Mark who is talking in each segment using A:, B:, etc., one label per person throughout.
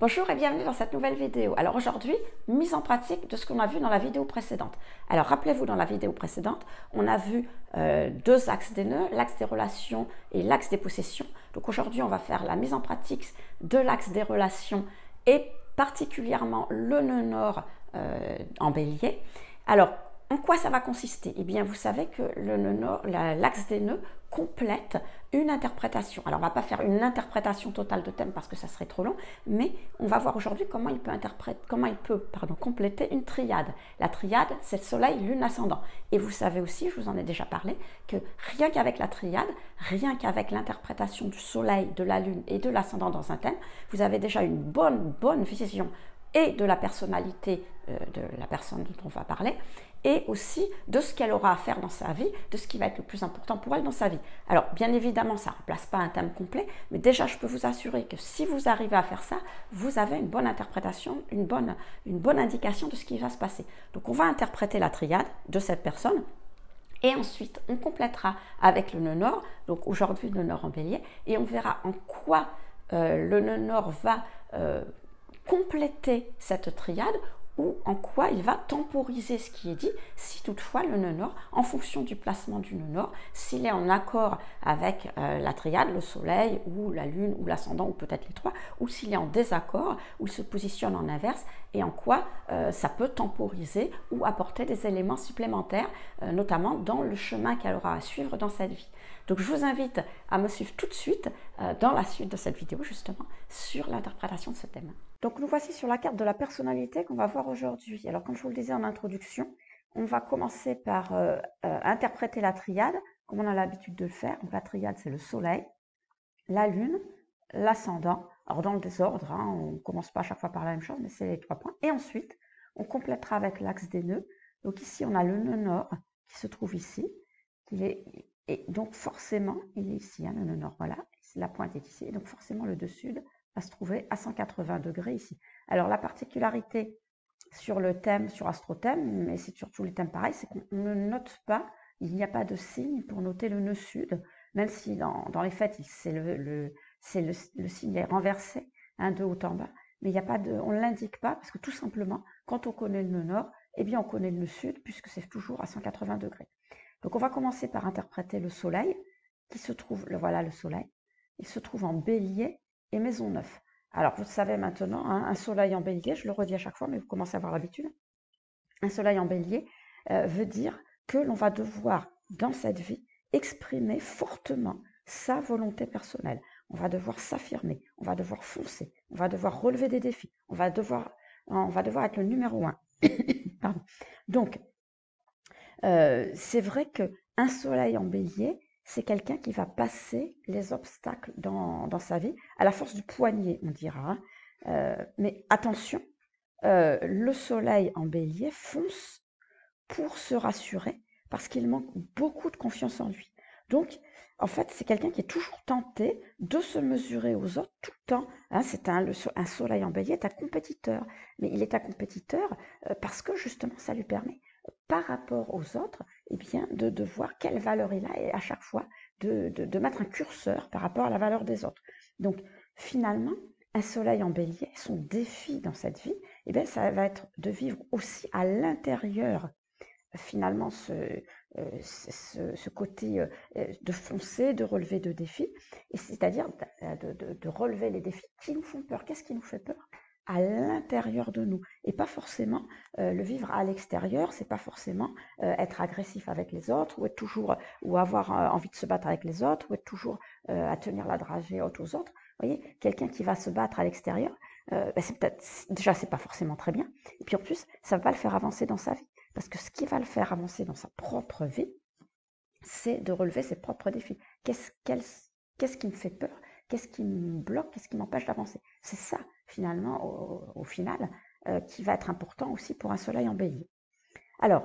A: Bonjour et bienvenue dans cette nouvelle vidéo. Alors aujourd'hui, mise en pratique de ce qu'on a vu dans la vidéo précédente. Alors rappelez-vous, dans la vidéo précédente, on a vu deux axes des nœuds, l'axe des relations et l'axe des possessions. Donc aujourd'hui, on va faire la mise en pratique de l'axe des relations et particulièrement le nœud nord en bélier. Alors, en quoi ça va consister? Eh bien, vous savez que le nœud nord, l'axe des nœuds complète une interprétation. Alors, on ne va pas faire une interprétation totale de thème parce que ça serait trop long, mais on va voir aujourd'hui comment il peut compléter une triade. La triade, c'est le soleil, lune, ascendant. Et vous savez aussi, je vous en ai déjà parlé, que rien qu'avec la triade, rien qu'avec l'interprétation du soleil, de la lune et de l'ascendant dans un thème, vous avez déjà une bonne vision et de la personnalité de la personne dont on va parler, et aussi de ce qu'elle aura à faire dans sa vie, de ce qui va être le plus important pour elle dans sa vie. Alors, bien évidemment, ça ne remplace pas un thème complet, mais déjà, je peux vous assurer que si vous arrivez à faire ça, vous avez une bonne interprétation, une bonne indication de ce qui va se passer. Donc, on va interpréter la triade de cette personne, et ensuite, on complétera avec le nœud nord, donc aujourd'hui le nœud nord en bélier, et on verra en quoi le nœud nord va compléter cette triade ou en quoi il va temporiser ce qui est dit, si toutefois le nœud nord, en fonction du placement du nœud nord, s'il est en accord avec la triade, le soleil ou la lune ou l'ascendant ou peut-être les trois, ou s'il est en désaccord, ou il se positionne en inverse, et en quoi ça peut temporiser ou apporter des éléments supplémentaires, notamment dans le chemin qu'elle aura à suivre dans cette vie. Donc je vous invite à me suivre tout de suite dans la suite de cette vidéo justement sur l'interprétation de ce thème. Donc nous voici sur la carte de la personnalité qu'on va voir aujourd'hui. Alors comme je vous le disais en introduction, on va commencer par interpréter la triade, comme on a l'habitude de le faire. Donc la triade, c'est le soleil, la lune, l'ascendant. Alors dans le désordre, hein, on ne commence pas à chaque fois par la même chose, mais c'est les 3 points. Et ensuite, on complétera avec l'axe des nœuds. Donc ici, on a le nœud nord qui se trouve ici. Et donc forcément, il est ici, hein, le nœud nord, voilà. La pointe est ici. Et donc forcément, le 2 sud va se trouver à 180 degrés ici. Alors la particularité sur le thème, sur AstroThème, mais c'est sur tous les thèmes pareil, c'est qu'on ne note pas, il n'y a pas de signe pour noter le nœud sud, même si dans les faits, le signe est renversé, hein, de haut en bas, mais il n'y a pas on ne l'indique pas, parce que tout simplement, quand on connaît le nœud nord, eh bien on connaît le nœud sud, puisque c'est toujours à 180 degrés. Donc on va commencer par interpréter le soleil, qui se trouve, voilà le soleil, il se trouve en bélier et maison 9. Alors, vous savez maintenant, hein, un soleil en bélier, je le redis à chaque fois, mais vous commencez à avoir l'habitude, un soleil en bélier veut dire que l'on va devoir, dans cette vie, exprimer fortement sa volonté personnelle. On va devoir s'affirmer, on va devoir foncer, on va devoir relever des défis, on va devoir être le numéro 1. Pardon. Donc, c'est vrai qu'un soleil en bélier, c'est quelqu'un qui va passer les obstacles dans sa vie, à la force du poignet, on dira. Mais attention, le soleil en bélier fonce pour se rassurer, parce qu'il manque beaucoup de confiance en lui. Donc, en fait, c'est quelqu'un qui est toujours tenté de se mesurer aux autres tout le temps. Hein, un soleil en bélier est un compétiteur, mais il est un compétiteur parce que justement, ça lui permet par rapport aux autres, eh bien, de voir quelle valeur il a et à chaque fois de mettre un curseur par rapport à la valeur des autres. Donc, finalement, un soleil en bélier, son défi dans cette vie, eh bien, ça va être de vivre aussi à l'intérieur, finalement, ce côté de foncer, de relever de défis, et c'est-à-dire de relever les défis qui nous font peur. Qu'est-ce qui nous fait peur? À l'intérieur de nous, et pas forcément le vivre à l'extérieur. C'est pas forcément être agressif avec les autres, ou être toujours, ou avoir envie de se battre avec les autres, ou être toujours à tenir la dragée haute aux autres. Vous voyez, quelqu'un qui va se battre à l'extérieur, c'est peut-être, déjà, c'est pas forcément très bien, et puis en plus, ça va pas le faire avancer dans sa vie, parce que ce qui va le faire avancer dans sa propre vie, c'est de relever ses propres défis. Qu'est-ce qui me fait peur? Qu'est-ce qui me bloque? Qu'est-ce qui m'empêche d'avancer? C'est ça, finalement, au final, qui va être important aussi pour un soleil en bélier. Alors,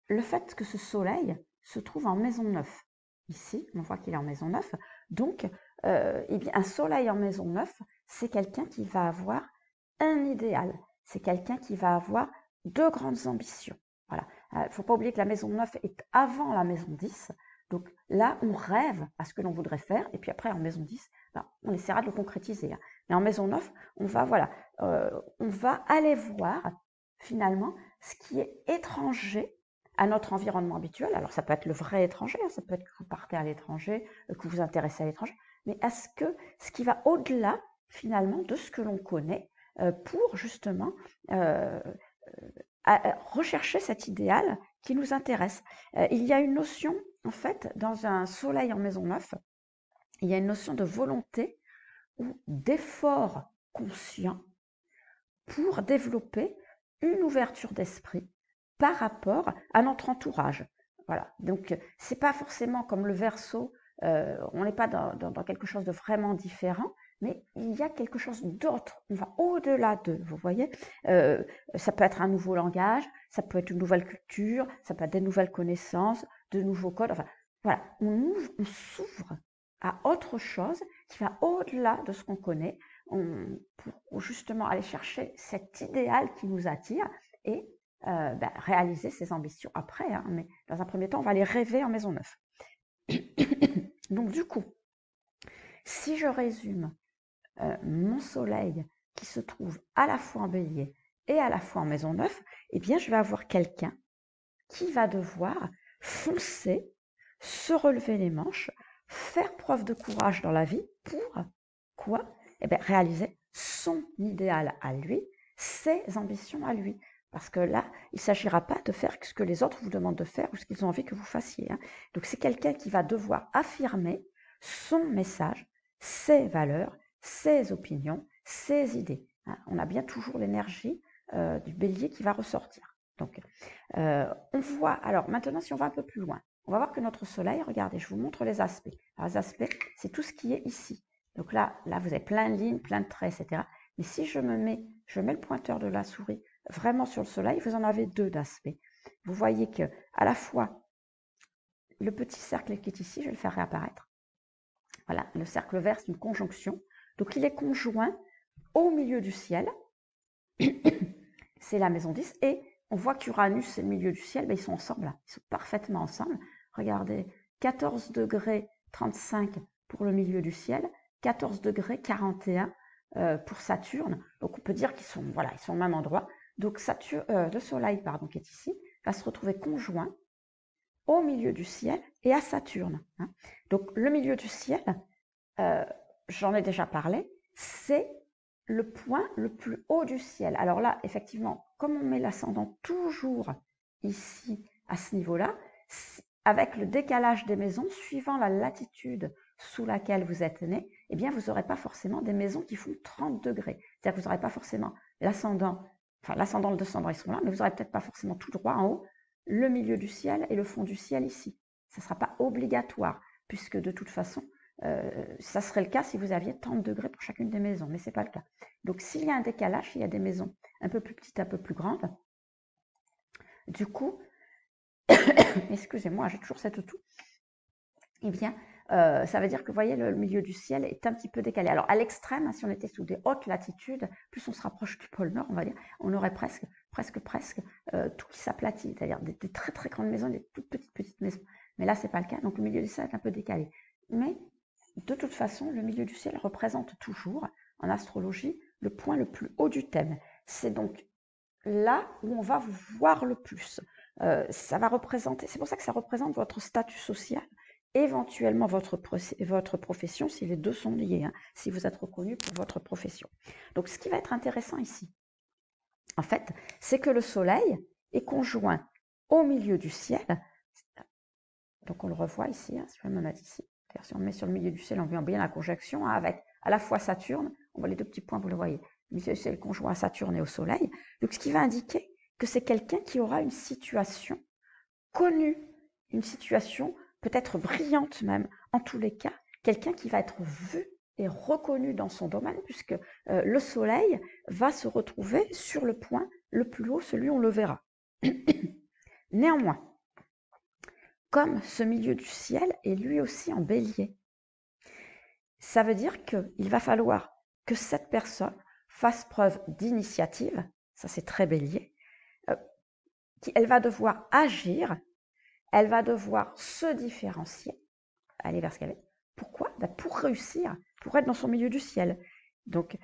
A: le fait que ce soleil se trouve en maison 9, ici, on voit qu'il est en maison 9, donc, eh bien, un soleil en maison 9, c'est quelqu'un qui va avoir un idéal, c'est quelqu'un qui va avoir de grandes ambitions. Voilà. Il ne faut pas oublier que la maison 9 est avant la maison 10. Donc là, on rêve à ce que l'on voudrait faire. Et puis après, en maison 10, ben, on essaiera de le concrétiser. Mais en maison 9, on va, voilà, on va aller voir finalement ce qui est étranger à notre environnement habituel. Alors ça peut être le vrai étranger, ça peut être que vous partez à l'étranger, que vous vous intéressez à l'étranger, mais est-ce que ce qui va au-delà finalement de ce que l'on connaît pour justement rechercher cet idéal qui nous intéresse. Il y a une notion, en fait, dans un soleil en maison neuve, il y a une notion de volonté ou d'effort conscient pour développer une ouverture d'esprit par rapport à notre entourage. Voilà, donc c'est pas forcément comme le Verseau, on n'est pas dans quelque chose de vraiment différent, mais il y a quelque chose d'autre, on va au-delà d'eux, vous voyez. Ça peut être un nouveau langage, ça peut être une nouvelle culture, ça peut être des nouvelles connaissances, de nouveaux codes, enfin voilà, on s'ouvre à autre chose qui va au-delà de ce qu'on connaît, pour justement aller chercher cet idéal qui nous attire et réaliser ses ambitions après, hein, mais dans un premier temps, on va les rêver en maison neuve. Donc du coup, si je résume mon soleil qui se trouve à la fois en bélier et à la fois en maison neuve, eh bien je vais avoir quelqu'un qui va devoir foncer, se relever les manches, faire preuve de courage dans la vie pour quoi? Eh bien, réaliser son idéal à lui, ses ambitions à lui. Parce que là, il ne s'agira pas de faire ce que les autres vous demandent de faire ou ce qu'ils ont envie que vous fassiez. Hein. Donc, c'est quelqu'un qui va devoir affirmer son message, ses valeurs, ses opinions, ses idées. Hein. On a bien toujours l'énergie du bélier qui va ressortir. Donc, on voit, alors maintenant, si on va un peu plus loin, on va voir que notre soleil, regardez, je vous montre les aspects. Alors, les aspects, c'est tout ce qui est ici. Donc là, vous avez plein de lignes, plein de traits, etc. Mais si je mets le pointeur de la souris vraiment sur le soleil, vous en avez deux d'aspects. Vous voyez que à la fois, le petit cercle qui est ici, je vais le faire réapparaître. Voilà, le cercle vert, c'est une conjonction. Donc, il est conjoint au milieu du ciel. C'est la maison 10. Et on voit qu'Uranus et le milieu du ciel, ils sont ensemble, là. Ils sont parfaitement ensemble. Regardez, 14 degrés 35 pour le milieu du ciel, 14 degrés 41 pour Saturne. Donc on peut dire qu'ils sont, voilà, ils sont au même endroit. Donc le Soleil, pardon, qui est ici, va se retrouver conjoint au milieu du ciel et à Saturne. Hein. Donc le milieu du ciel, j'en ai déjà parlé, c'est le point le plus haut du ciel. Alors là, effectivement, comme on met l'ascendant toujours ici, à ce niveau-là, avec le décalage des maisons, suivant la latitude sous laquelle vous êtes né, eh bien, vous n'aurez pas forcément des maisons qui font 30 degrés. C'est-à-dire que vous n'aurez pas forcément l'ascendant, le descendant, ils sont là, mais vous n'aurez peut-être pas forcément tout droit en haut, le milieu du ciel et le fond du ciel ici. Ça ne sera pas obligatoire, puisque de toute façon, ça serait le cas si vous aviez 30 degrés pour chacune des maisons, mais ce n'est pas le cas. Donc, s'il y a un décalage, il y a des maisons un peu plus petites, un peu plus grandes. Du coup, excusez-moi, j'ai toujours cette toux. Eh bien, ça veut dire que, vous voyez, le milieu du ciel est un petit peu décalé. Alors, à l'extrême, si on était sous des hautes latitudes, plus on se rapproche du pôle Nord, on va dire, on aurait presque tout qui s'aplatit, c'est-à-dire des très très grandes maisons, des toutes petites maisons. Mais là, ce n'est pas le cas, donc le milieu du ciel est un peu décalé. Mais de toute façon, le milieu du ciel représente toujours, en astrologie, le point le plus haut du thème. C'est donc là où on va vous voir le plus. Ça va représenter, c'est pour ça que ça représente votre statut social, éventuellement votre profession, si les deux sont liés, hein, si vous êtes reconnu pour votre profession. Donc, ce qui va être intéressant ici, en fait, c'est que le soleil est conjoint au milieu du ciel. Donc, on le revoit ici, hein, si je vais me mettre ici. Si on met sur le milieu du ciel, on voit bien la conjonction, hein, avec à la fois Saturne, on voit les deux petits points, vous le voyez, le milieu du ciel conjoint à Saturne et au soleil. Donc, ce qui va indiquer que c'est quelqu'un qui aura une situation connue, une situation peut-être brillante même, en tous les cas, quelqu'un qui va être vu et reconnu dans son domaine, puisque le soleil va se retrouver sur le point le plus haut, celui où on le verra. Néanmoins, comme ce milieu du ciel est lui aussi en bélier, ça veut dire qu'il va falloir que cette personne fasse preuve d'initiative, ça c'est très bélier, elle va devoir agir, elle va devoir se différencier, aller vers ce qu'elle est. Pourquoi? Pour réussir, pour être dans son milieu du ciel. Donc,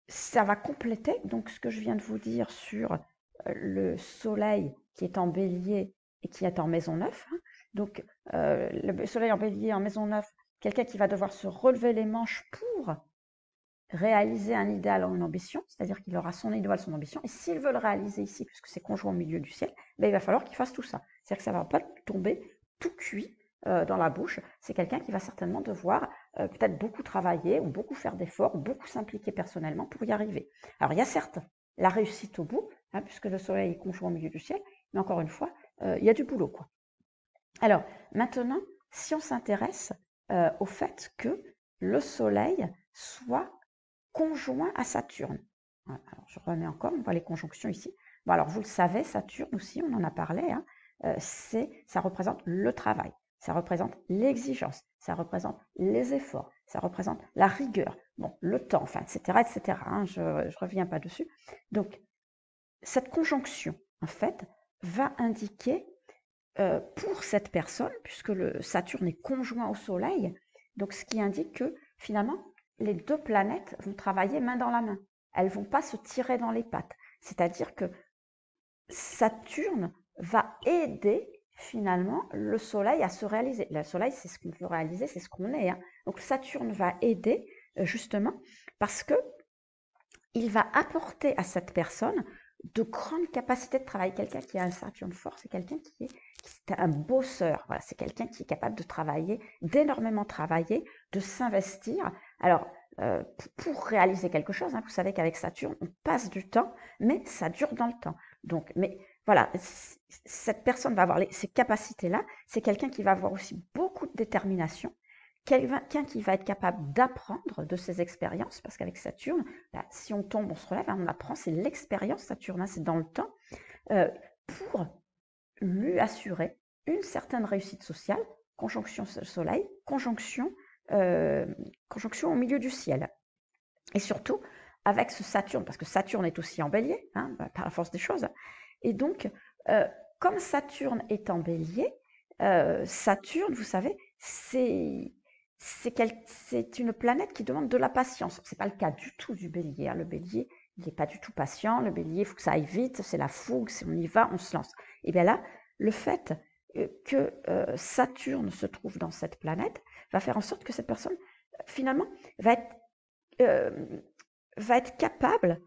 A: ça va compléter donc ce que je viens de vous dire sur le soleil qui est en bélier et qui est en maison 9. Hein. Donc, le soleil en bélier en maison 9, quelqu'un qui va devoir se relever les manches pour réaliser un idéal ou une ambition, c'est-à-dire qu'il aura son idéal, son ambition, et s'il veut le réaliser ici, puisque c'est conjoint au milieu du ciel, ben, il va falloir qu'il fasse tout ça. C'est-à-dire que ça ne va pas tomber tout cuit dans la bouche. C'est quelqu'un qui va certainement devoir peut-être beaucoup travailler, ou beaucoup faire d'efforts, ou beaucoup s'impliquer personnellement pour y arriver. Alors, il y a certes la réussite au bout, hein, puisque le soleil est conjoint au milieu du ciel, mais encore une fois, il y a du boulot, quoi. Alors, maintenant, si on s'intéresse au fait que le soleil soit conjoint à Saturne. Alors, je remets encore, on voit les conjonctions ici. Bon, alors, vous le savez, Saturne aussi, on en a parlé, hein, ça représente le travail, ça représente l'exigence, ça représente les efforts, ça représente la rigueur, bon, le temps, enfin, etc., etc. Hein, je ne reviens pas dessus. Donc, cette conjonction, en fait, va indiquer pour cette personne, puisque le Saturne est conjoint au Soleil, donc ce qui indique que finalement, les deux planètes vont travailler main dans la main. Elles ne vont pas se tirer dans les pattes. C'est-à-dire que Saturne va aider finalement le Soleil à se réaliser. Le Soleil, c'est ce qu'on veut réaliser, c'est ce qu'on est. Hein. Donc Saturne va aider justement parce que il va apporter à cette personne de grandes capacités de travail. Quelqu'un qui a un Saturne fort, c'est quelqu'un qui est un bosseur. Voilà, c'est quelqu'un qui est capable de travailler, d'énormément travailler, de s'investir. Alors, pour réaliser quelque chose, hein, vous savez qu'avec Saturne, on passe du temps, mais ça dure dans le temps. Donc, mais voilà, cette personne va avoir ces capacités-là. C'est quelqu'un qui va avoir aussi beaucoup de détermination, quelqu'un qui va être capable d'apprendre de ses expériences, parce qu'avec Saturne, bah, si on tombe, on se relève, hein, on apprend, c'est l'expérience Saturne, hein, c'est dans le temps, pour lui assurer une certaine réussite sociale, conjonction Soleil, conjonction au milieu du ciel. Et surtout, avec ce Saturne, parce que Saturne est aussi en bélier, hein, par la force des choses, et donc, comme Saturne est en bélier, Saturne, vous savez, c'est une planète qui demande de la patience. Ce n'est pas le cas du tout du bélier. Hein. Le bélier, il n'est pas du tout patient. Le bélier, il faut que ça aille vite, c'est la fougue, on y va, on se lance. Et bien là, le fait que Saturne se trouve dans cette planète va faire en sorte que cette personne, finalement, va être capable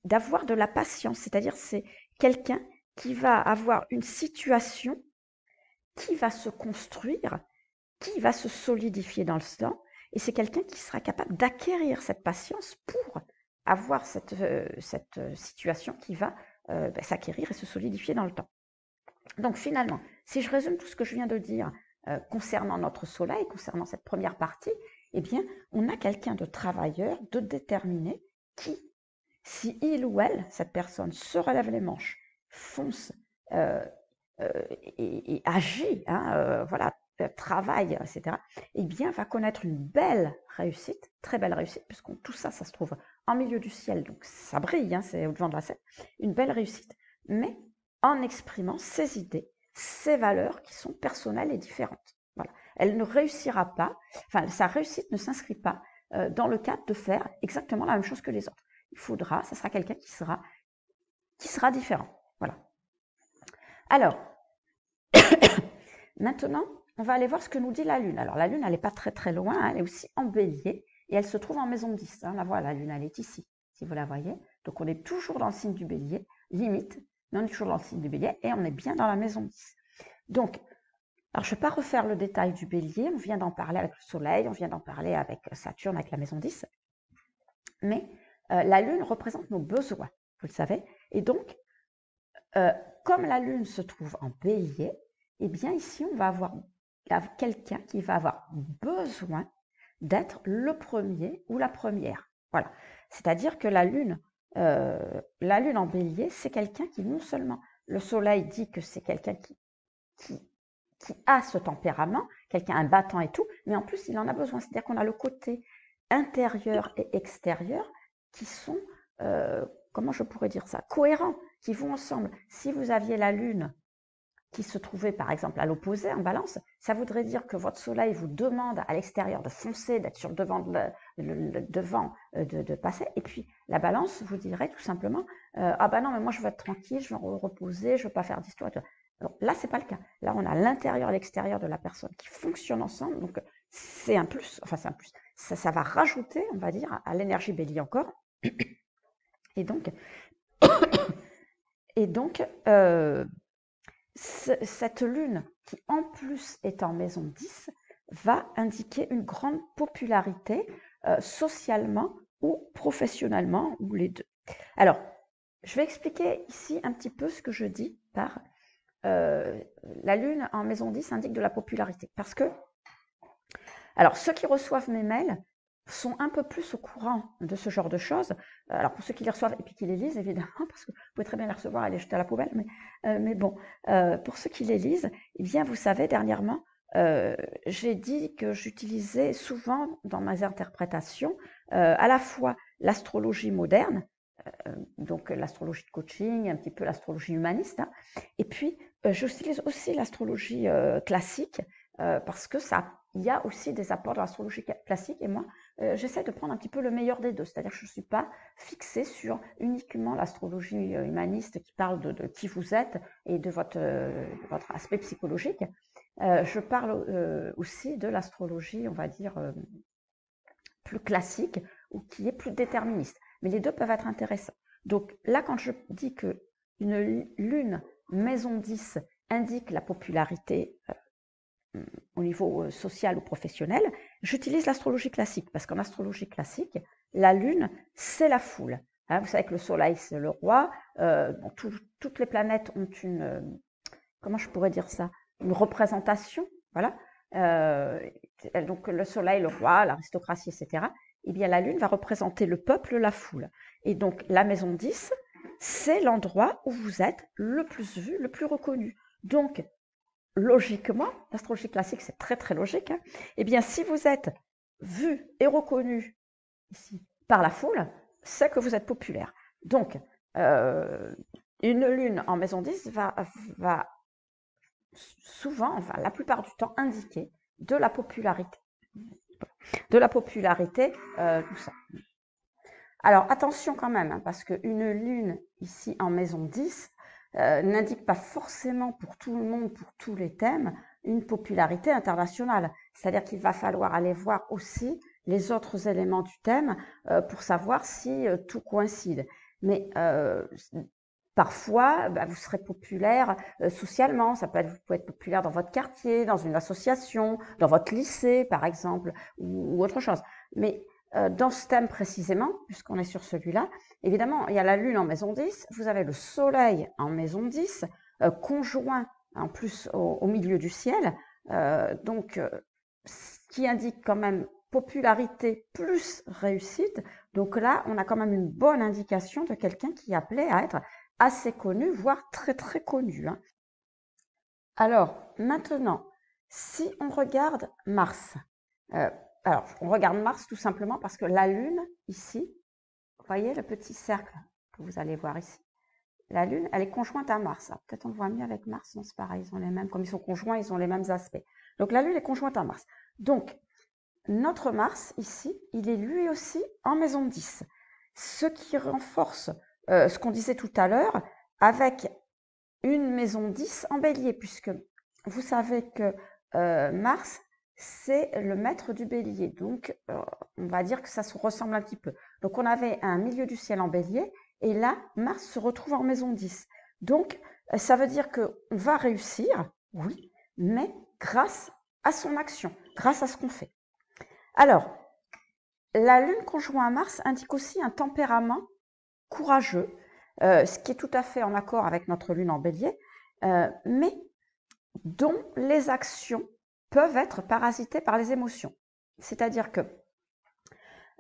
A: d'avoir de la patience. C'est-à-dire, c'est quelqu'un qui va avoir une situation qui va se construire, qui va se solidifier dans le temps, et c'est quelqu'un qui sera capable d'acquérir cette patience pour avoir cette situation qui va s'acquérir et se solidifier dans le temps. Donc finalement, si je résume tout ce que je viens de dire concernant notre soleil, concernant cette première partie, eh bien, on a quelqu'un de travailleur, de déterminé, qui, si il ou elle, cette personne, se relève les manches, fonce et agit, hein, voilà, travail, etc., eh bien, va connaître une belle réussite, très belle réussite, puisque tout ça, ça se trouve en milieu du ciel, donc ça brille, hein, c'est au-devant de la scène, une belle réussite, mais en exprimant ses idées, ses valeurs qui sont personnelles et différentes. Voilà. Elle ne réussira pas, enfin, sa réussite ne s'inscrit pas dans le cadre de faire exactement la même chose que les autres. Il faudra, ça sera quelqu'un qui sera différent. Voilà. Alors, maintenant, on va aller voir ce que nous dit la Lune. Alors, la Lune, elle n'est pas très très loin, hein, elle est aussi en bélier, et elle se trouve en maison 10. Hein, la voilà, la Lune, elle est ici, si vous la voyez. Donc, on est toujours dans le signe du bélier, limite, mais on est toujours dans le signe du bélier, et on est bien dans la maison 10. Donc, alors je ne vais pas refaire le détail du bélier, on vient d'en parler avec le soleil, on vient d'en parler avec Saturne, avec la maison 10, mais la Lune représente nos besoins, vous le savez, et donc, comme la Lune se trouve en bélier, eh bien ici, on va avoir quelqu'un qui va avoir besoin d'être le premier ou la première. Voilà. C'est-à-dire que la Lune en bélier, c'est quelqu'un qui non seulement, le soleil dit que c'est quelqu'un qui a ce tempérament, quelqu'un un battant et tout, mais en plus, il en a besoin. C'est-à-dire qu'on a le côté intérieur et extérieur qui sont, comment je pourrais dire ça, cohérents, qui vont ensemble. Si vous aviez la Lune qui se trouvait par exemple à l'opposé, en balance, ça voudrait dire que votre soleil vous demande à l'extérieur de foncer, d'être sur le devant, de passer. Et puis la balance vous dirait tout simplement, ah ben non, mais moi je veux être tranquille, je veux me reposer, je veux pas faire d'histoire. Alors, là, c'est pas le cas. Là, on a l'intérieur et l'extérieur de la personne qui fonctionnent ensemble. Donc, c'est un plus. Enfin, c'est un plus. Ça va rajouter, on va dire, à l'énergie bélier encore. Et donc, cette lune qui, en plus, est en maison 10, va indiquer une grande popularité socialement ou professionnellement, ou les deux. Alors, je vais expliquer ici un petit peu ce que je dis par la lune en maison 10 indique de la popularité. Parce que, alors, ceux qui reçoivent mes mails sont un peu plus au courant de ce genre de choses. Alors, pour ceux qui les reçoivent et puis qui les lisent, évidemment, parce que vous pouvez très bien les recevoir et les jeter à la poubelle, mais bon, pour ceux qui les lisent, eh bien, vous savez, dernièrement, j'ai dit que j'utilisais souvent dans mes interprétations à la fois l'astrologie moderne, donc l'astrologie de coaching, un petit peu l'astrologie humaniste, hein, et puis j'utilise aussi l'astrologie classique parce que il y a aussi des apports de l'astrologie classique et moi j'essaie de prendre un petit peu le meilleur des deux, c'est-à-dire que je ne suis pas fixée sur uniquement l'astrologie humaniste qui parle de qui vous êtes et de votre aspect psychologique. Je parle aussi de l'astrologie, on va dire, plus classique ou qui est plus déterministe. Mais les deux peuvent être intéressants. Donc là, quand je dis que une lune maison 10 indique la popularité au niveau social ou professionnel, j'utilise l'astrologie classique parce qu'en astrologie classique, la lune, c'est la foule. Hein, vous savez que le soleil, c'est le roi. Toutes les planètes ont une, comment je pourrais dire ça, une représentation, voilà. Donc le soleil, le roi, l'aristocratie, etc. Eh bien, la lune va représenter le peuple, la foule. Et donc, la maison 10, c'est l'endroit où vous êtes le plus vu, le plus reconnu. Donc, logiquement, l'astrologie classique, c'est très, très logique. Hein, eh bien, si vous êtes vu et reconnu ici par la foule, c'est que vous êtes populaire. Donc, une lune en maison 10 va souvent, enfin la plupart du temps, indiquer de la popularité. Tout ça. Alors attention quand même, hein, parce qu'une lune ici en maison 10 n'indique pas forcément pour tout le monde, pour tous les thèmes, une popularité internationale. C'est-à-dire qu'il va falloir aller voir aussi les autres éléments du thème pour savoir si tout coïncide. Mais parfois, vous serez populaire socialement. Ça peut être, vous pouvez être populaire dans votre quartier, dans une association, dans votre lycée, par exemple, ou autre chose. Mais dans ce thème précisément, puisqu'on est sur celui-là, évidemment, il y a la lune en maison 10, vous avez le soleil en maison 10, conjoint en plus au milieu du ciel, ce qui indique quand même popularité plus réussite. Donc là, on a quand même une bonne indication de quelqu'un qui est appelé à être assez connu, voire très très connu. Hein. Alors, maintenant, si on regarde Mars, alors on regarde Mars tout simplement parce que la Lune, ici, vous voyez le petit cercle que vous allez voir ici, la Lune, elle est conjointe à Mars. Peut-être on le voit mieux avec Mars, non, c'est pareil, ils ont les mêmes, comme ils sont conjoints, ils ont les mêmes aspects. Donc la Lune est conjointe à Mars. Donc, notre Mars, ici, il est lui aussi en maison 10, ce qui renforce ce qu'on disait tout à l'heure, avec une maison 10 en bélier, puisque vous savez que Mars, c'est le maître du bélier. Donc, on va dire que ça se ressemble un petit peu. Donc, on avait un milieu du ciel en bélier, et là, Mars se retrouve en maison 10. Donc, ça veut dire qu'on va réussir, oui, mais grâce à son action, grâce à ce qu'on fait. Alors, la Lune conjointe à Mars indique aussi un tempérament courageux, ce qui est tout à fait en accord avec notre lune en bélier, mais dont les actions peuvent être parasitées par les émotions. C'est-à-dire que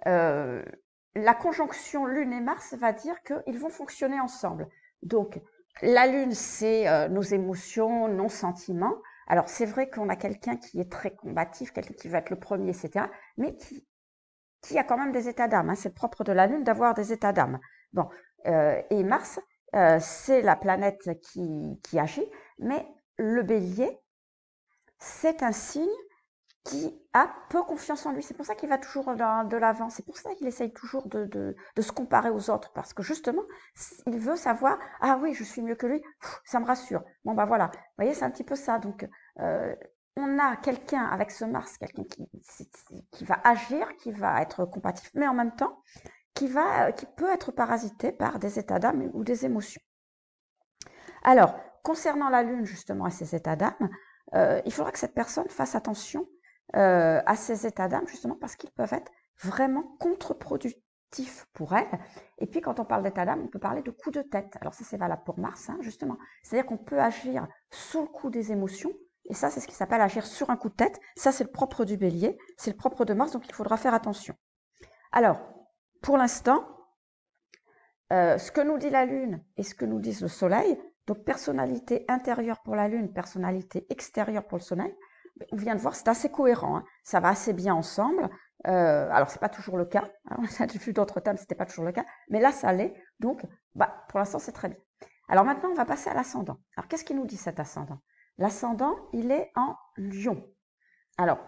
A: la conjonction Lune et Mars va dire qu'ils vont fonctionner ensemble. Donc, la Lune, c'est nos émotions, nos sentiments. Alors, c'est vrai qu'on a quelqu'un qui est très combatif, quelqu'un qui va être le premier, etc., mais qui a quand même des états d'âme. Hein. C'est propre de la Lune d'avoir des états d'âme. Bon, et Mars, c'est la planète qui agit, mais le bélier, c'est un signe qui a peu confiance en lui. C'est pour ça qu'il va toujours de l'avant. C'est pour ça qu'il essaye toujours de se comparer aux autres. Parce que justement, il veut savoir, ah oui, je suis mieux que lui, ça me rassure. Bon, bah voilà. Vous voyez, c'est un petit peu ça. Donc, on a quelqu'un avec ce Mars, quelqu'un qui va agir, qui va être compatible, mais en même temps, qui peut être parasité par des états d'âme ou des émotions. Alors, concernant la Lune, justement, et ses états d'âme, il faudra que cette personne fasse attention à ces états d'âme, justement parce qu'ils peuvent être vraiment contre-productifs pour elle. Et puis, quand on parle d'état d'âme, on peut parler de coup de tête. Alors ça, c'est valable pour Mars, hein, justement. C'est-à-dire qu'on peut agir sous le coup des émotions, et ça, c'est ce qui s'appelle agir sur un coup de tête. Ça, c'est le propre du bélier, c'est le propre de Mars, donc il faudra faire attention. Alors, pour l'instant, ce que nous dit la Lune et ce que nous dit le Soleil, donc personnalité intérieure pour la Lune, personnalité extérieure pour le Soleil, on vient de voir, c'est assez cohérent, hein. Ça va assez bien ensemble. Alors, c'est pas toujours le cas. Hein. On a vu d'autres thèmes, c'était pas toujours le cas. Mais là, ça l'est. Donc, pour l'instant, c'est très bien. Alors maintenant, on va passer à l'ascendant. Alors, qu'est-ce qu'il nous dit cet ascendant? L'ascendant, il est en Lion. Alors,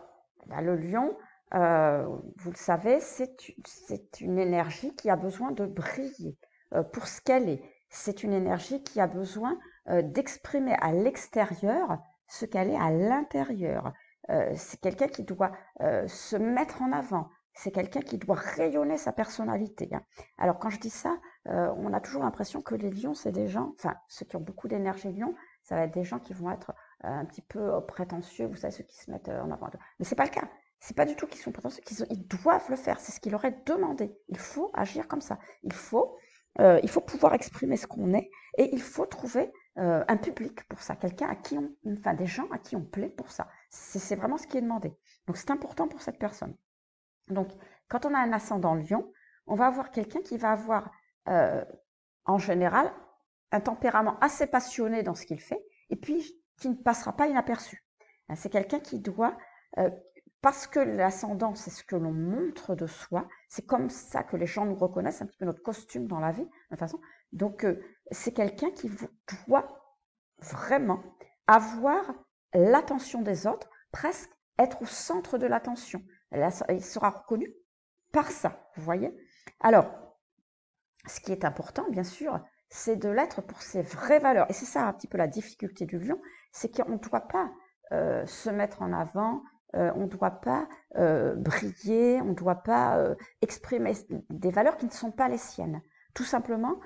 A: le Lion, vous le savez, c'est une énergie qui a besoin de briller pour ce qu'elle est. C'est une énergie qui a besoin d'exprimer à l'extérieur ce qu'elle est à l'intérieur. C'est quelqu'un qui doit se mettre en avant. C'est quelqu'un qui doit rayonner sa personnalité. Hein. Alors quand je dis ça, on a toujours l'impression que les lions, c'est des gens, enfin ceux qui ont beaucoup d'énergie lion, ça va être des gens qui vont être un petit peu prétentieux, vous savez, ceux qui se mettent en avant. Mais c'est pas le cas. C'est pas du tout qu'ils sont prétentieux, ils doivent le faire. C'est ce qu'il leur est demandé. Il faut agir comme ça. Il faut pouvoir exprimer ce qu'on est et il faut trouver un public pour ça, quelqu'un à qui des gens à qui on plaît pour ça. C'est vraiment ce qui est demandé. Donc c'est important pour cette personne. Donc quand on a un ascendant Lion, on va avoir quelqu'un qui va avoir en général un tempérament assez passionné dans ce qu'il fait et puis qui ne passera pas inaperçu. C'est quelqu'un qui doit parce que l'ascendant, c'est ce que l'on montre de soi, c'est comme ça que les gens nous reconnaissent, un petit peu notre costume dans la vie, de toute façon. Donc, c'est quelqu'un qui doit vraiment avoir l'attention des autres, presque être au centre de l'attention. Il sera reconnu par ça, vous voyez. Alors, ce qui est important, bien sûr, c'est de l'être pour ses vraies valeurs. Et c'est ça un petit peu la difficulté du lion, c'est qu'on ne doit pas se mettre en avant, on ne doit pas briller, on ne doit pas exprimer des valeurs qui ne sont pas les siennes. Tout simplement,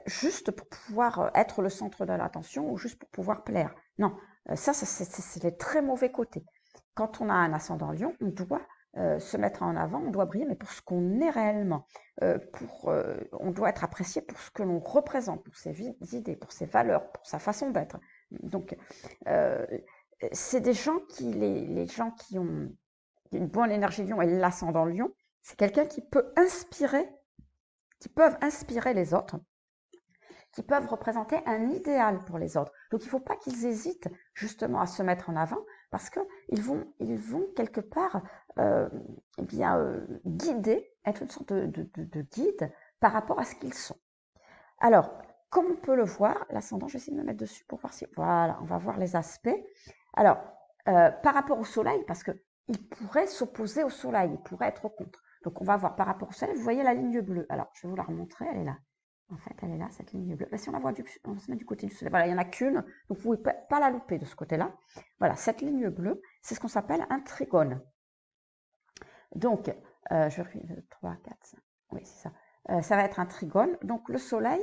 A: juste pour pouvoir être le centre de l'attention ou juste pour pouvoir plaire. Non, ça c'est les très mauvais côtés. Quand on a un ascendant Lion, on doit se mettre en avant, on doit briller, mais pour ce qu'on est réellement. On doit être apprécié pour ce que l'on représente, pour ses idées, pour ses valeurs, pour sa façon d'être. Donc, c'est des gens les gens qui ont une bonne énergie Lion et l'ascendant Lion, c'est quelqu'un qui peut inspirer, qui peuvent inspirer les autres, qui peuvent représenter un idéal pour les autres. Donc il ne faut pas qu'ils hésitent justement à se mettre en avant parce qu'ils vont quelque part guider, être une sorte de guide par rapport à ce qu'ils sont. Alors, comme on peut le voir, l'ascendant, je vais essayer de me mettre dessus pour voir si... Voilà, on va voir les aspects. Alors, par rapport au soleil, parce qu'il pourrait s'opposer au soleil, il pourrait être contre. Donc, on va voir par rapport au soleil, vous voyez la ligne bleue. Alors, je vais vous la remontrer, elle est là. En fait, elle est là, cette ligne bleue. Si on la voit, on se met du côté du soleil. Voilà, il n'y en a qu'une, donc vous ne pouvez pas la louper de ce côté-là. Voilà, cette ligne bleue, c'est ce qu'on s'appelle un trigone. Donc, je vais 2, 3, 4, 5. Oui, c'est ça. Ça va être un trigone. Donc, le soleil,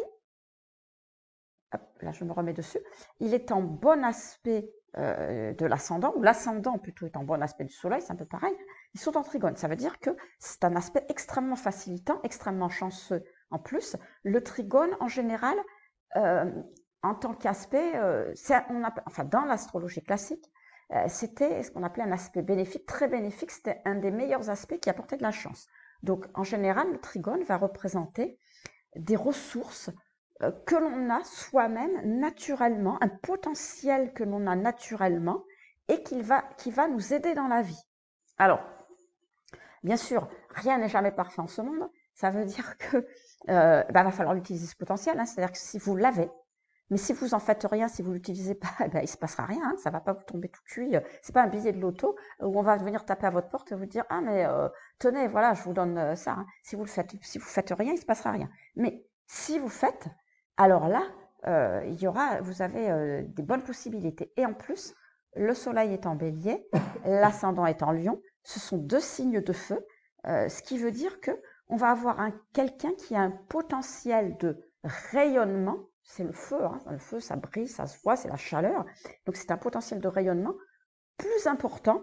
A: hop, là, je me remets dessus. Il est en bon aspect de l'ascendant, ou l'ascendant plutôt est en bon aspect du soleil, c'est un peu pareil. Ils sont en trigone. Ça veut dire que c'est un aspect extrêmement facilitant, extrêmement chanceux. En plus, le trigone, en général, en tant qu'aspect, dans l'astrologie classique, c'était ce qu'on appelait un aspect bénéfique, très bénéfique, c'était un des meilleurs aspects qui apportait de la chance. Donc, en général, le trigone va représenter des ressources que l'on a soi-même naturellement, un potentiel que l'on a naturellement et qui va nous aider dans la vie. Alors, bien sûr, rien n'est jamais parfait en ce monde. Ça veut dire que va falloir utiliser ce potentiel. Hein, c'est-à-dire que si vous l'avez, Mais si vous en faites rien, si vous l'utilisez pas, eh ben, il se passera rien, hein, ça va pas vous tomber tout cuit. C'est pas un billet de loto où on va venir taper à votre porte et vous dire ah mais tenez voilà je vous donne ça. Hein. Si vous faites rien, il se passera rien. Mais si vous faites, alors là vous avez des bonnes possibilités. Et en plus, le soleil est en bélier, l'ascendant est en lion, ce sont deux signes de feu, ce qui veut dire que on va avoir quelqu'un qui a un potentiel de rayonnement. C'est le feu, hein. Le feu, ça brille, ça se voit, c'est la chaleur. Donc c'est un potentiel de rayonnement plus important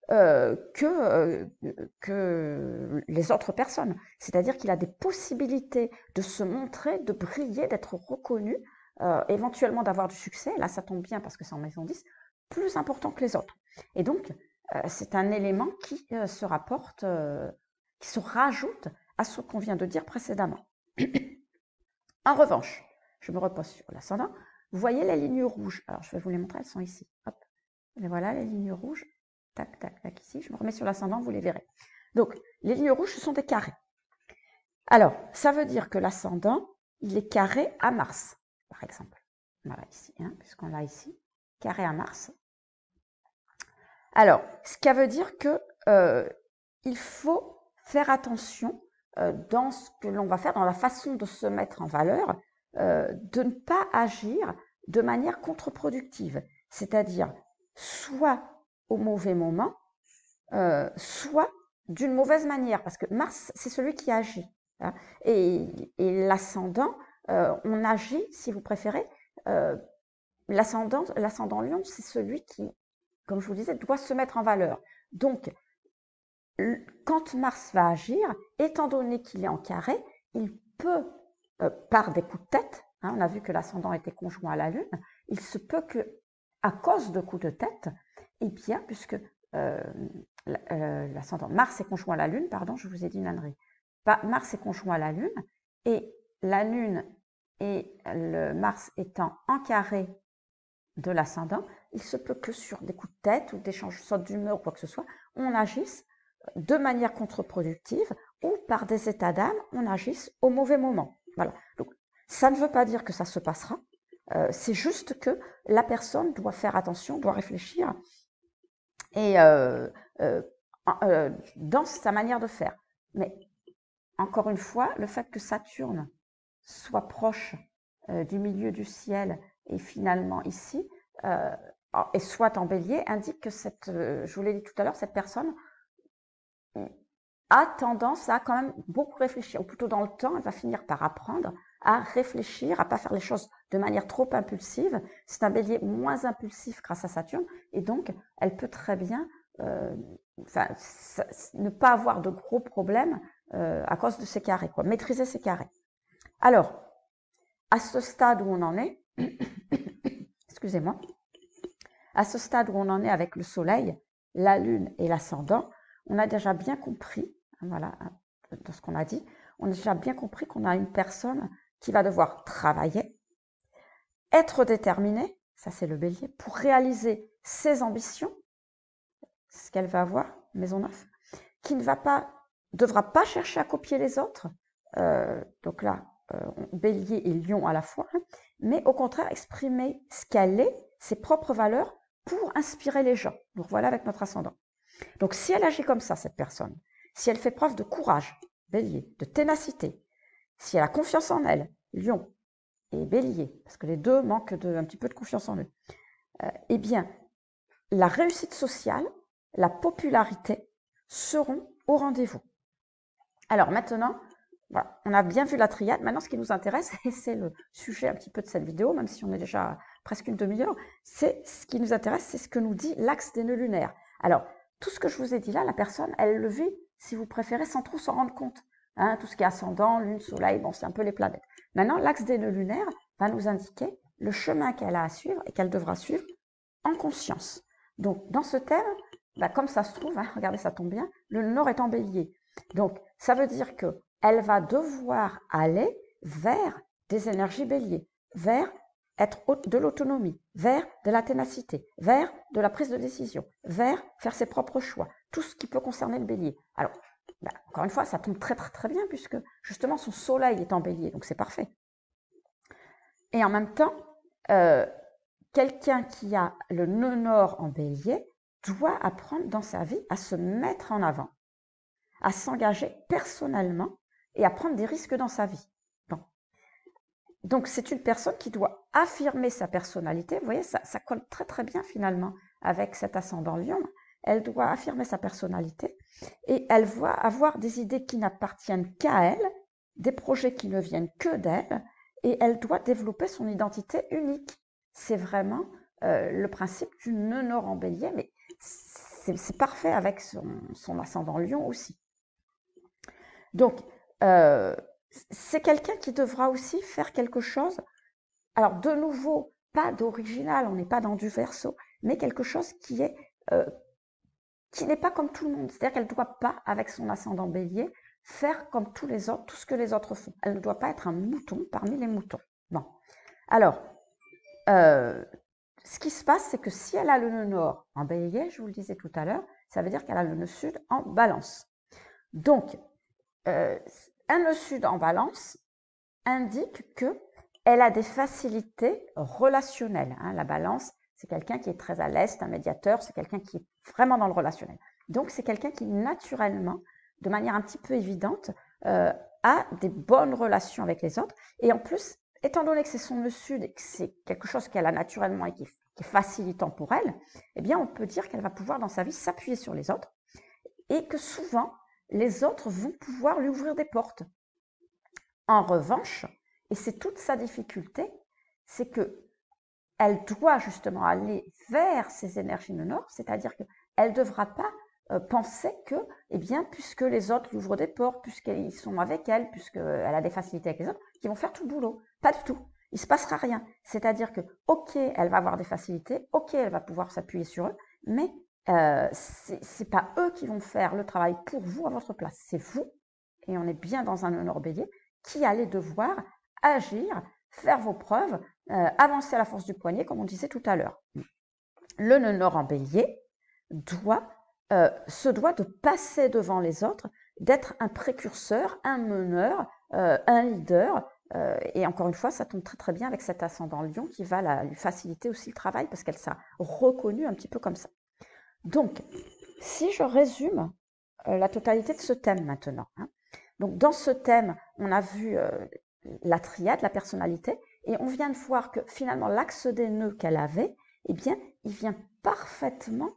A: que les autres personnes. C'est-à-dire qu'il a des possibilités de se montrer, de briller, d'être reconnu, éventuellement d'avoir du succès. Là, ça tombe bien parce que c'est en maison 10, plus important que les autres. Et donc, c'est un élément qui se rapporte, qui se rajoute à ce qu'on vient de dire précédemment. En revanche, je me repose sur l'ascendant. Vous voyez les lignes rouges. Alors, je vais vous les montrer, elles sont ici. Hop. Et voilà les lignes rouges. Tac, tac, tac, ici. Je me remets sur l'ascendant, vous les verrez. Donc, les lignes rouges, ce sont des carrés. Alors, ça veut dire que l'ascendant, il est carré à Mars, par exemple. Voilà, ici, hein, puisqu'on l'a ici. Carré à Mars. Alors, ce qui veut dire que il faut faire attention dans ce que l'on va faire, dans la façon de se mettre en valeur, de ne pas agir de manière contre-productive, c'est-à-dire soit au mauvais moment, soit d'une mauvaise manière, parce que Mars, c'est celui qui agit. Hein, et l'ascendant, on agit, si vous préférez, l'ascendant Lion, c'est celui qui, comme je vous disais, doit se mettre en valeur. Donc, quand Mars va agir, étant donné qu'il est en carré, il peut, par des coups de tête, hein, on a vu que l'ascendant était conjoint à la Lune, il se peut que, à cause de coups de tête, eh bien, puisque l'ascendant Mars est conjoint à la Lune, pardon, je vous ai dit une ânerie, Mars est conjoint à la Lune, et la Lune et le Mars étant en carré de l'ascendant, il se peut que sur des coups de tête ou des changements d'humeur ou quoi que ce soit, on agisse de manière contre-productive ou par des états d'âme, on agisse au mauvais moment. Voilà. Donc, ça ne veut pas dire que ça se passera, c'est juste que la personne doit faire attention, doit réfléchir et dans sa manière de faire. Mais encore une fois, le fait que Saturne soit proche du milieu du ciel et finalement ici, et soit en bélier, indique que je vous l'ai dit tout à l'heure, cette personne a tendance à quand même beaucoup réfléchir, ou plutôt dans le temps, elle va finir par apprendre à réfléchir, à pas faire les choses de manière trop impulsive. C'est un bélier moins impulsif grâce à Saturne, et donc elle peut très bien ne pas avoir de gros problèmes à cause de ses carrés, quoi, maîtriser ses carrés. Alors, à ce stade où on en est, excusez-moi, à ce stade où on en est avec le Soleil, la Lune et l'ascendant, on a déjà bien compris, voilà, dans ce qu'on a dit, on a déjà bien compris qu'on a une personne qui va devoir travailler, être déterminée, ça c'est le bélier, pour réaliser ses ambitions, ce qu'elle va avoir, maison 9, qui ne devra pas chercher à copier les autres, donc là, bélier et lion à la fois, hein, mais au contraire exprimer ce qu'elle est, ses propres valeurs, pour inspirer les gens. Donc voilà avec notre ascendant. Donc si elle agit comme ça, cette personne, si elle fait preuve de courage, bélier, de ténacité, si elle a confiance en elle, lion et bélier, parce que les deux manquent un petit peu de confiance en eux, eh bien, la réussite sociale, la popularité seront au rendez-vous. Alors maintenant, voilà, on a bien vu la triade. Maintenant, ce qui nous intéresse, et c'est le sujet un petit peu de cette vidéo, même si on est déjà presque une demi-heure, c'est ce qui nous intéresse, c'est ce que nous dit l'axe des nœuds lunaires. Alors, tout ce que je vous ai dit là, la personne, elle le vit, si vous préférez, sans trop s'en rendre compte. Hein, tout ce qui est ascendant, lune, soleil, bon, c'est un peu les planètes. Maintenant, l'axe des nœuds lunaires va nous indiquer le chemin qu'elle a à suivre et qu'elle devra suivre en conscience. Donc, dans ce thème, comme ça se trouve, hein, regardez, ça tombe bien, le nord est en bélier. Donc, ça veut dire qu'elle va devoir aller vers des énergies béliers, vers être de l'autonomie, vers de la ténacité, vers de la prise de décision, vers faire ses propres choix, tout ce qui peut concerner le bélier. Alors, encore une fois, ça tombe très très très bien puisque justement son soleil est en bélier, donc c'est parfait. Et en même temps, quelqu'un qui a le nœud nord en bélier doit apprendre dans sa vie à se mettre en avant, à s'engager personnellement et à prendre des risques dans sa vie. Bon. Donc, c'est une personne qui doit affirmer sa personnalité. Vous voyez, ça colle très très bien finalement avec cet ascendant Lion. Elle doit affirmer sa personnalité et elle doit avoir des idées qui n'appartiennent qu'à elle, des projets qui ne viennent que d'elle, et elle doit développer son identité unique. C'est vraiment le principe du nœud nord en bélier, mais c'est parfait avec son ascendant Lion aussi. Donc, c'est quelqu'un qui devra aussi faire quelque chose, alors de nouveau, pas d'original, on n'est pas dans du Verseau, mais quelque chose qui n'est pas comme tout le monde. C'est-à-dire qu'elle ne doit pas, avec son ascendant bélier, faire comme tous les autres, tout ce que les autres font. Elle ne doit pas être un mouton parmi les moutons. Bon. Alors, ce qui se passe, c'est que si elle a le nœud nord en bélier, je vous le disais tout à l'heure, ça veut dire qu'elle a le nœud sud en balance. Donc, un nœud sud en balance indique qu'elle a des facilités relationnelles. Hein. La balance, c'est quelqu'un qui est très à l'aise, c'est un médiateur, c'est quelqu'un qui est vraiment dans le relationnel. Donc, c'est quelqu'un qui, naturellement, de manière un petit peu évidente, a des bonnes relations avec les autres. Et en plus, étant donné que c'est son nœud sud et que c'est quelque chose qu'elle a naturellement et qui est facilitant pour elle, eh bien, on peut dire qu'elle va pouvoir, dans sa vie, s'appuyer sur les autres et que souvent, les autres vont pouvoir lui ouvrir des portes. En revanche, et c'est toute sa difficulté, c'est qu'elle doit justement aller vers ses énergies de nord, c'est-à-dire qu'elle ne devra pas penser que, eh bien, puisque les autres lui ouvrent des portes, puisqu'ils sont avec elle, puisqu'elle a des facilités avec les autres, qu'ils vont faire tout le boulot. Pas du tout. Il ne se passera rien. C'est-à-dire que, ok, elle va avoir des facilités, ok, elle va pouvoir s'appuyer sur eux, mais c'est pas eux qui vont faire le travail pour vous à votre place. C'est vous, et on est bien dans un nœud nord bélier, qui allez devoir agir, faire vos preuves, avancer à la force du poignet, comme on disait tout à l'heure. Le nœud nord en bélier se doit de passer devant les autres, d'être un précurseur, un meneur, un leader. Et encore une fois, ça tombe très très bien avec cet ascendant Lion qui va lui faciliter aussi le travail parce qu'elle s'est reconnue un petit peu comme ça. Donc, si je résume la totalité de ce thème maintenant. Hein. Donc, dans ce thème, on a vu la triade, la personnalité, et on vient de voir que finalement, l'axe des nœuds qu'elle avait, eh bien, il vient parfaitement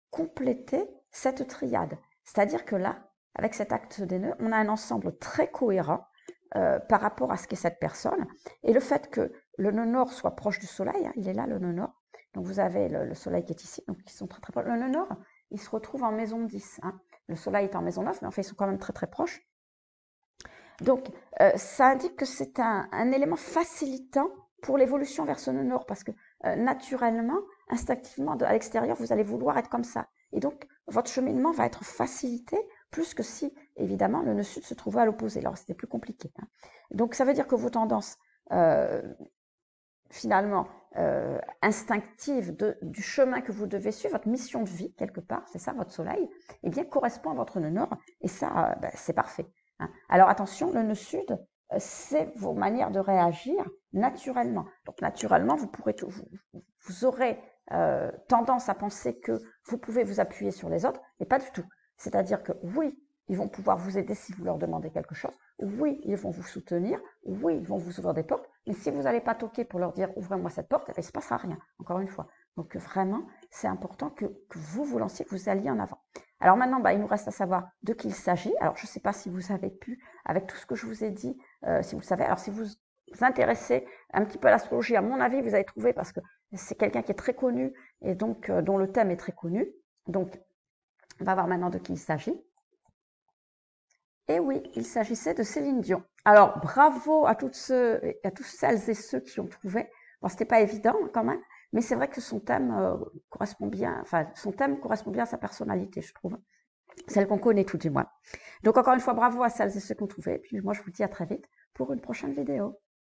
A: compléter cette triade. C'est-à-dire que là, avec cet axe des nœuds, on a un ensemble très cohérent par rapport à ce qu'est cette personne. Et le fait que le nœud nord soit proche du soleil, hein, il est là le nœud nord, donc vous avez le soleil qui est ici, donc ils sont très très proches. Le nœud nord, il se retrouve en maison 10. Hein. Le soleil est en maison 9, mais en fait, ils sont quand même très très proches. Donc, ça indique que c'est un élément facilitant pour l'évolution vers ce nœud nord, parce que naturellement, instinctivement, à l'extérieur, vous allez vouloir être comme ça. Et donc, votre cheminement va être facilité, plus que si, évidemment, le nœud sud se trouvait à l'opposé. Alors, c'était plus compliqué. Hein. Donc, ça veut dire que vos tendances, finalement, instinctives du chemin que vous devez suivre, votre mission de vie, quelque part, c'est ça, votre soleil, eh bien, correspond à votre nœud nord. Et ça, c'est parfait. Hein. Alors, attention, le nœud sud, c'est vos manières de réagir naturellement. Donc, naturellement, vous aurez tendance à penser que vous pouvez vous appuyer sur les autres, mais pas du tout. C'est-à-dire que oui, ils vont pouvoir vous aider si vous leur demandez quelque chose. Oui, ils vont vous soutenir. Oui, ils vont vous ouvrir des portes. Mais si vous n'allez pas toquer pour leur dire « ouvrez-moi cette porte », il ne se passera rien, encore une fois. Donc vraiment, c'est important que vous vous lanciez, que vous alliez en avant. Alors maintenant, il nous reste à savoir de qui il s'agit. Alors je ne sais pas si vous avez pu, avec tout ce que je vous ai dit, si vous le savez. Alors si vous vous intéressez un petit peu à l'astrologie, à mon avis, vous allez trouver parce que c'est quelqu'un qui est très connu et donc dont le thème est très connu. Donc, on va voir maintenant de qui il s'agit. Et oui, il s'agissait de Céline Dion. Alors, bravo à toutes celles et ceux qui ont trouvé. Bon, c'était pas évident quand même, mais c'est vrai que son thème correspond bien à sa personnalité, je trouve. Celle qu'on connaît tout du moins. Donc, encore une fois, bravo à celles et ceux qui ont trouvé. Et puis, moi, je vous dis à très vite pour une prochaine vidéo.